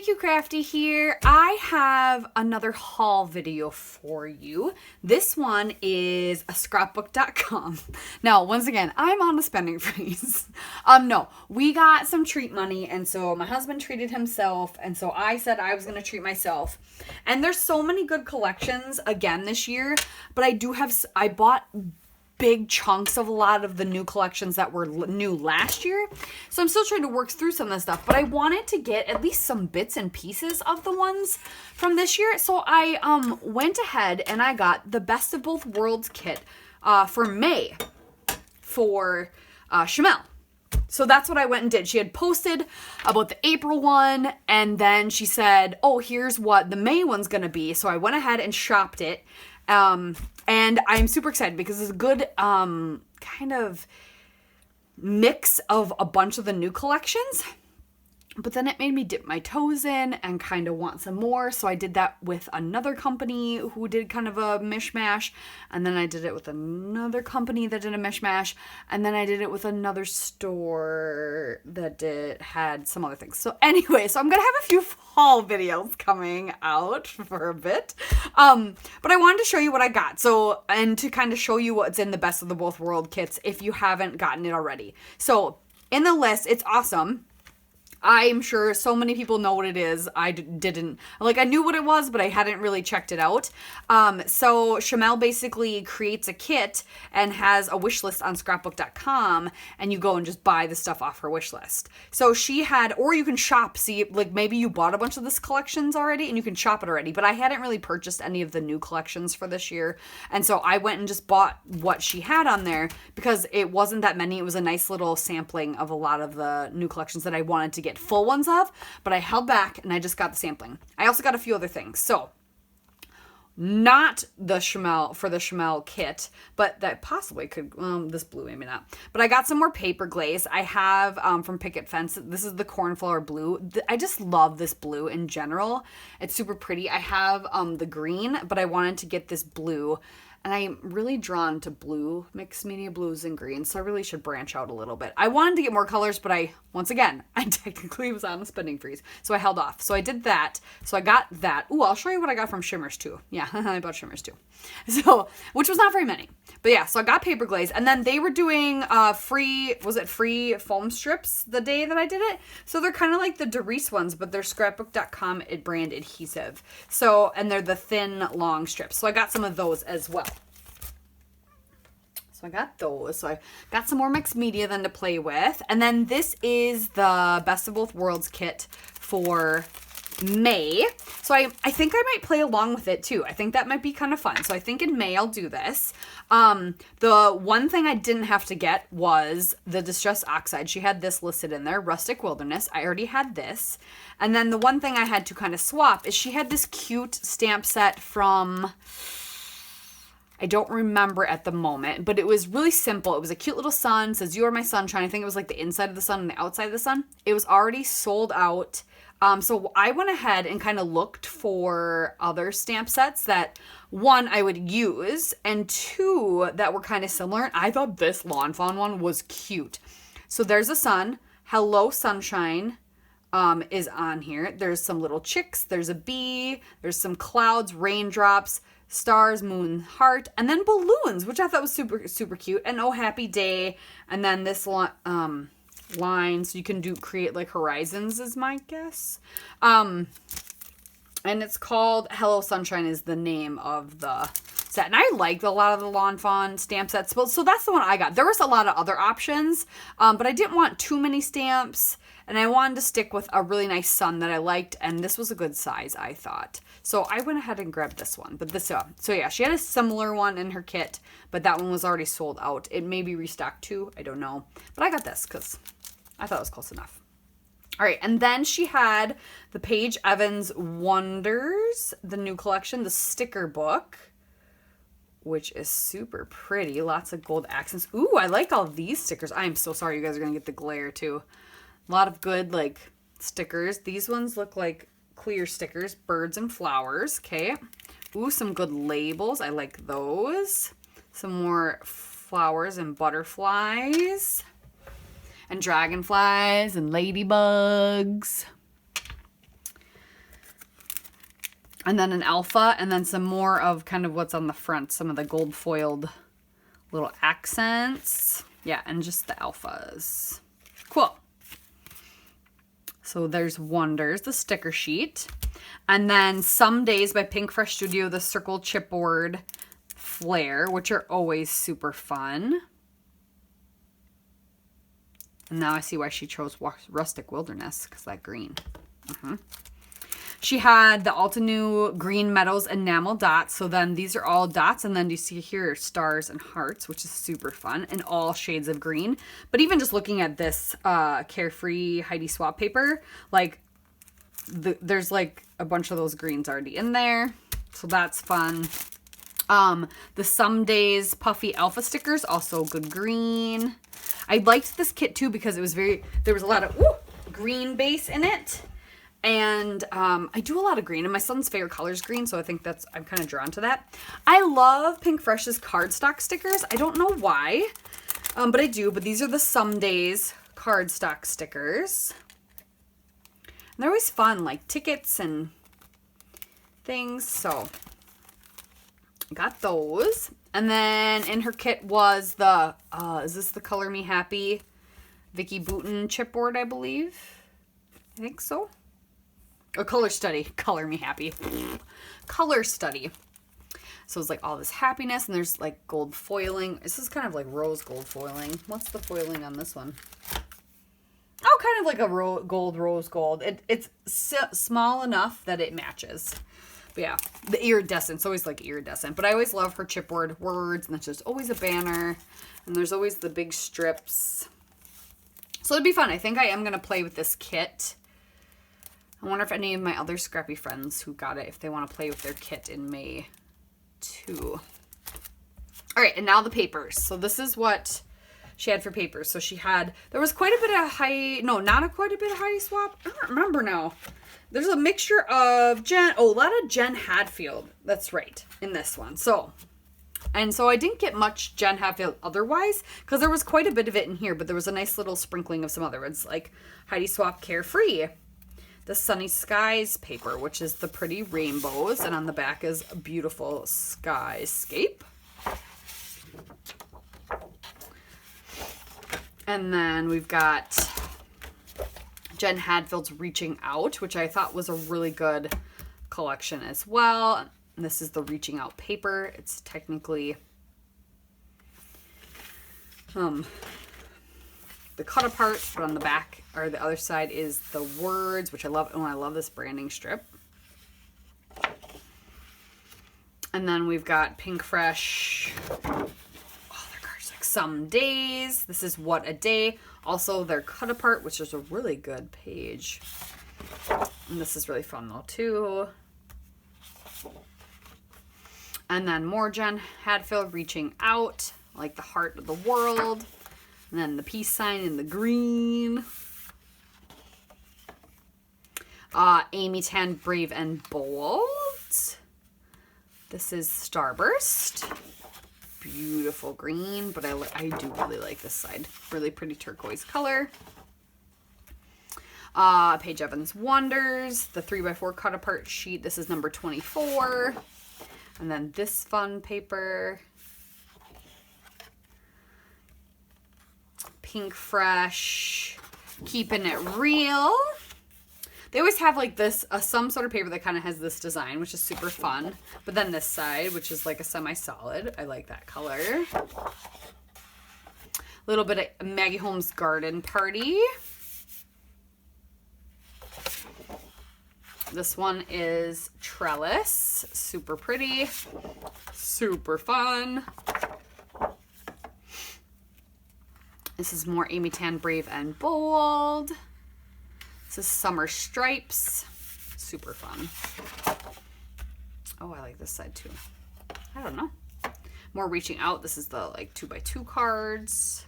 Hey Q Crafty here. I have another haul video for you. This one is a scrapbook.com. Now, once again, I'm on a spending freeze. No, we got some treat money, and so my husband treated himself, and so I said I was gonna treat myself. And there's so many good collections again this year, but I bought big chunks of a lot of the new collections that were new last year. So I'm still trying to work through some of this stuff, but I wanted to get at least some bits and pieces of the ones from this year. So I went ahead and I got the Best of Both Worlds kit for May for Shimmerz. So that's what I went and did. She had posted about the April one, and then she said, oh, here's what the May one's gonna be. So I went ahead and shopped it. And I'm super excited because it's a good kind of mix of a bunch of the new collections. But then it made me dip my toes in and kind of want some more. So I did that with another company who did kind of a mishmash. And then I did it with another company that did a mishmash. And then I did it with another store that had some other things. So anyway, so I'm going to have a few haul videos coming out for a bit. But I wanted to show you what I got. So, and to kind of show you what's in the Best of the Both World kits if you haven't gotten it already. So in the list, it's awesome. I'm sure so many people know what it is. I didn't, like, I knew what it was, but I hadn't really checked it out. So Shimmerz basically creates a kit and has a wish list on scrapbook.com, and you go and just buy the stuff off her wish list. So she had, or you can shop, see, like, maybe you bought a bunch of this collections already and you can shop it already, but I hadn't really purchased any of the new collections for this year. And so I went and just bought what she had on there because it wasn't that many. It was a nice little sampling of a lot of the new collections that I wanted to get full ones of, but I held back and I just got the sampling. I also got a few other things. So not the Shimmerz for the Shimmerz kit, but that possibly could, this blue, maybe not. But I got some more paper glaze. I have from Picket Fence. This is the cornflower blue. I just love this blue in general. It's super pretty. I have the green, but I wanted to get this blue. And I'm really drawn to blue, mixed media blues and greens, so I really should branch out a little bit. I wanted to get more colors, but I technically was on a spending freeze, so I held off. So I did that. So I got that. Ooh, I'll show you what I got from Shimmerz too. Yeah, I bought Shimmerz too. So, which was not very many. But yeah, so I got paper glaze, and then they were doing free foam strips the day that I did it. So they're kind of like the Doris ones, but they're scrapbook.com brand adhesive. So, and they're the thin, long strips. So I got some of those as well. So I got those. So I got some more mixed media then to play with. And then this is the Best of Both Worlds kit for May. So I think I might play along with it too. I think that might be kind of fun. So I think in May I'll do this. The one thing I didn't have to get was the Distress Oxide. She had this listed in there, Rustic Wilderness. I already had this. And then the one thing I had to kind of swap is she had this cute stamp set from, I don't remember at the moment, but it was really simple. It was a cute little sun, says you are my sunshine. I think it was like the inside of the sun and the outside of the sun. It was already sold out. So I went ahead and kind of looked for other stamp sets that, one, I would use, and two, that were kind of similar. And I thought this Lawn Fawn one was cute. So there's a sun. Hello Sunshine is on here. There's some little chicks. There's a bee. There's some clouds, raindrops, stars, moon, heart, and then balloons, which I thought was super, super cute. And oh, happy day. And then this lines you can create like horizons is my guess. And it's called Hello Sunshine is the name of the set. And I liked a lot of the Lawn Fawn stamp sets. So that's the one I got. There was a lot of other options, but I didn't want too many stamps. And I wanted to stick with a really nice sun that I liked. And this was a good size, I thought. So I went ahead and grabbed this one. But this, so yeah, she had a similar one in her kit, but that one was already sold out. It may be restocked too. I don't know. But I got this because I thought it was close enough. All right, and then she had the Paige Evans Wonders, the new collection, the sticker book, which is super pretty. Lots of gold accents. Ooh, I like all these stickers. I am so sorry you guys are going to get the glare too. A lot of good, like, stickers. These ones look like clear stickers. Birds and flowers, okay. Ooh, some good labels. I like those. Some more flowers and butterflies. And dragonflies and ladybugs. And then an alpha, and then some more of kind of what's on the front, some of the gold foiled little accents. Yeah, and just the alphas. Cool. So there's Wonders, the sticker sheet. And then Some Days by Pink Fresh Studio, the circle chipboard flare, which are always super fun. And now I see why she chose Rustic Wilderness, because that green. She had the Altenew Green Meadows enamel dots. So then these are all dots. And then you see here stars and hearts, which is super fun. And all shades of green. But even just looking at this Carefree Heidi Swapp paper, like there's like a bunch of those greens already in there. So that's fun. The Some Days Puffy Alpha stickers, also good green. I liked this kit too because it was there was a lot of green base in it. And I do a lot of green, and my son's favorite color is green, so I think I'm kind of drawn to that. I love Pink Fresh's cardstock stickers. I don't know why, but I do. But these are the Some Days cardstock stickers. And they're always fun, like tickets and things. So I got those. And then in her kit was the, is this the Color Me Happy Vicky Bouton chipboard, I believe? I think so. Or Color Study. Color Me Happy. Color Study. So it's like all this happiness, and there's like gold foiling. This is kind of like rose gold foiling. What's the foiling on this one? Oh, kind of like a rose gold. It's small enough that it matches. But yeah, the iridescent. Always like iridescent. But I always love her chipboard words, and there's always a banner, and there's always the big strips. So it'd be fun. I think I am going to play with this kit. I wonder if any of my other scrappy friends who got it, if they want to play with their kit in May too. All right, and now the papers. So this is what she had for papers. So she had, there was quite a bit of quite a bit of Heidi Swapp. I don't remember now. There's a mixture of a lot of Jen Hadfield. That's right, in this one. So I didn't get much Jen Hadfield otherwise, because there was quite a bit of it in here, but there was a nice little sprinkling of some other ones, like Heidi Swapp Carefree. The Sunny Skies paper, which is the pretty rainbows, and on the back is a beautiful skyscape. And then we've got Jen Hadfield's Reaching Out, which I thought was a really good collection as well. And this is the Reaching Out paper. It's technically the cut apart, but on the back or the other side is the words, which I love. Oh, I love this branding strip. And then we've got Pink Fresh. Oh, their cards like Some Days. This is What a Day. Also their cut apart, which is a really good page. And this is really fun though too. And then more Jen Hadfield Reaching Out, like the heart of the world. And then the peace sign in the green. Amy Tan Brave and Bold. This is Starburst. Beautiful green, but I do really like this side. Really pretty turquoise color. Paige Evans Wonders. The 3x4 cut apart sheet. This is number 24. And then this fun paper. Pink Fresh, Keeping It Real. They always have like this, some sort of paper that kind of has this design, which is super fun. But then this side, which is like a semi-solid. I like that color. A little bit of Maggie Holmes Garden Party. This one is Trellis. Super pretty. Super fun. This is more Amy Tan Brave and Bold. This is Summer Stripes. Super fun. Oh, I like this side too. I don't know. More Reaching Out. This is the like 2x2 cards.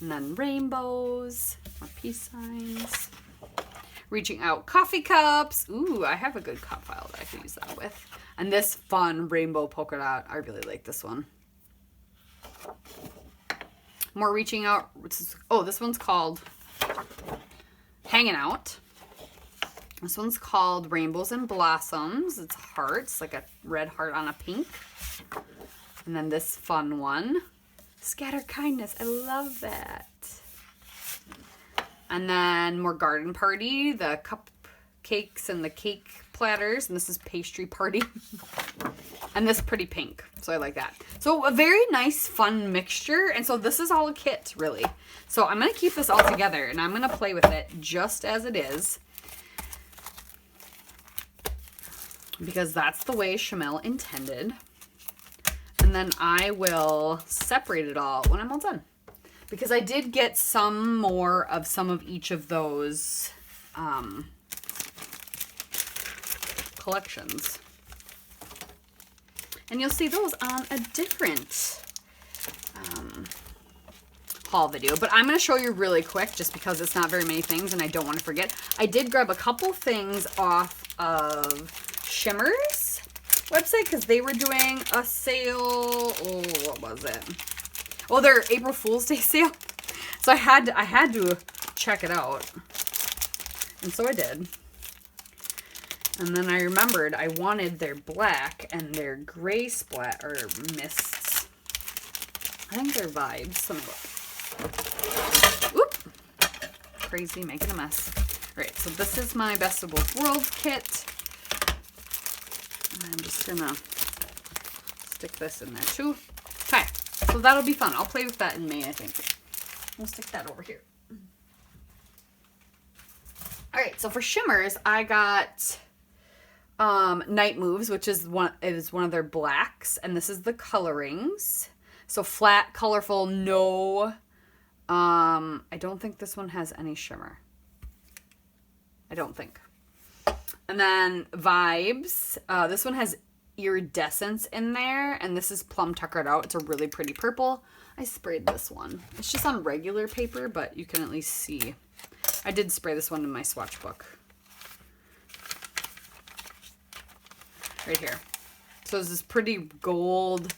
And then rainbows. More peace signs. Reaching Out coffee cups. Ooh, I have a good cup file that I could use that with. And this fun rainbow polka dot. I really like this one. More Reaching Out. This one's called Hanging Out. This one's called Rainbows and Blossoms. It's hearts, like a red heart on a pink. And then this fun one, Scatter Kindness. I love that. And then more Garden Party, the cupcakes and the cake platters. And this is Pastry Party. And this pretty pink. So I like that. So a very nice, fun mixture. And so this is all a kit, really. So I'm going to keep this all together. And I'm going to play with it just as it is. Because that's the way Shimmerz intended. And then I will separate it all when I'm all done. Because I did get some more of some of each of those collections. And you'll see those on a different haul video. But I'm going to show you really quick just because it's not very many things and I don't want to forget. I did grab a couple things off of Shimmerz website because they were doing a sale. Oh, what was it? Oh, their April Fool's Day sale. So I had to check it out. And so I did. And then I remembered I wanted their black and their gray splat or mists. I think they're vibes. Let me look. Oop. Crazy, making a mess. All right, so this is my Best of Both Worlds kit. I'm just gonna stick this in there too. Okay, so that'll be fun. I'll play with that in May, I think. We'll stick that over here. All right, so for Shimmerz, I got Night Moves, which is one of their blacks, and this is the colorings. So flat, colorful, no. I don't think this one has any shimmer. I don't think. And then Vibes. This one has iridescence in there, and this is plum tuckered out. It's a really pretty purple. I sprayed this one. It's just on regular paper, but you can at least see. I did spray this one in my swatch book. Right here. So this is pretty gold.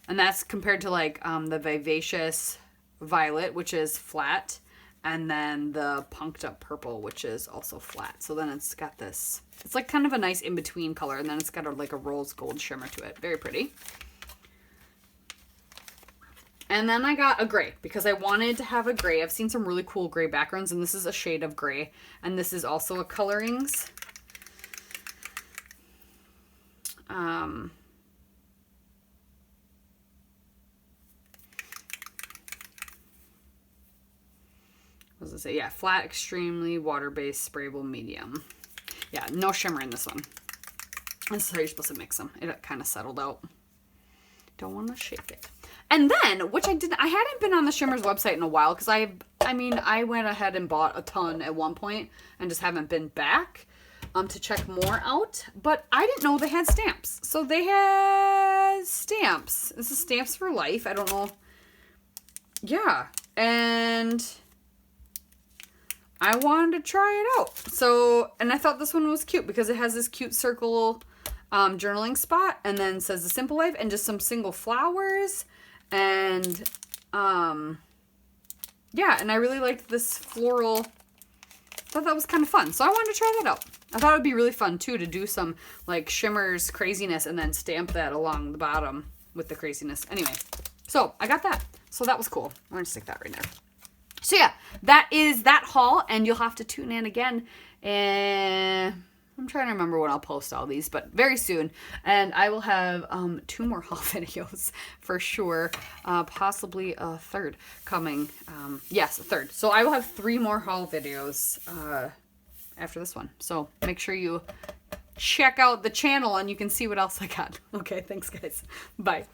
And that's compared to like the Vivacious Violet, which is flat. And then the Punked Up Purple, which is also flat. So then it's got this, it's like kind of a nice in-between color. And then it's got like a rose gold shimmer to it. Very pretty. And then I got a gray because I wanted to have a gray. I've seen some really cool gray backgrounds, and this is a shade of gray. And this is also a colorings. What does it say? Yeah, flat, extremely water-based, sprayable, medium. Yeah, no shimmer in this one. This is how you're supposed to mix them. It kind of settled out. Don't want to shake it. And then, which I hadn't been on the Shimmerz website in a while because I went ahead and bought a ton at one point and just haven't been back to check more out. But I didn't know they had stamps. So they had stamps. This is Stamps for Life. I don't know. Yeah. And I wanted to try it out. So, and I thought this one was cute because it has this cute circle journaling spot and then says The Simple Life and just some single flowers. And, yeah, and I really liked this floral. I thought that was kind of fun. So I wanted to try that out. I thought it would be really fun, too, to do some, like, Shimmerz craziness and then stamp that along the bottom with the craziness. Anyway, so I got that. So that was cool. I'm going to stick that right there. So, yeah, that is that haul, and you'll have to tune in again. And I'm trying to remember when I'll post all these, but very soon. And I will have 2 more haul videos for sure. Possibly a third coming. Yes, a third. So I will have 3 more haul videos after this one. So make sure you check out the channel and you can see what else I got. Okay, thanks guys. Bye.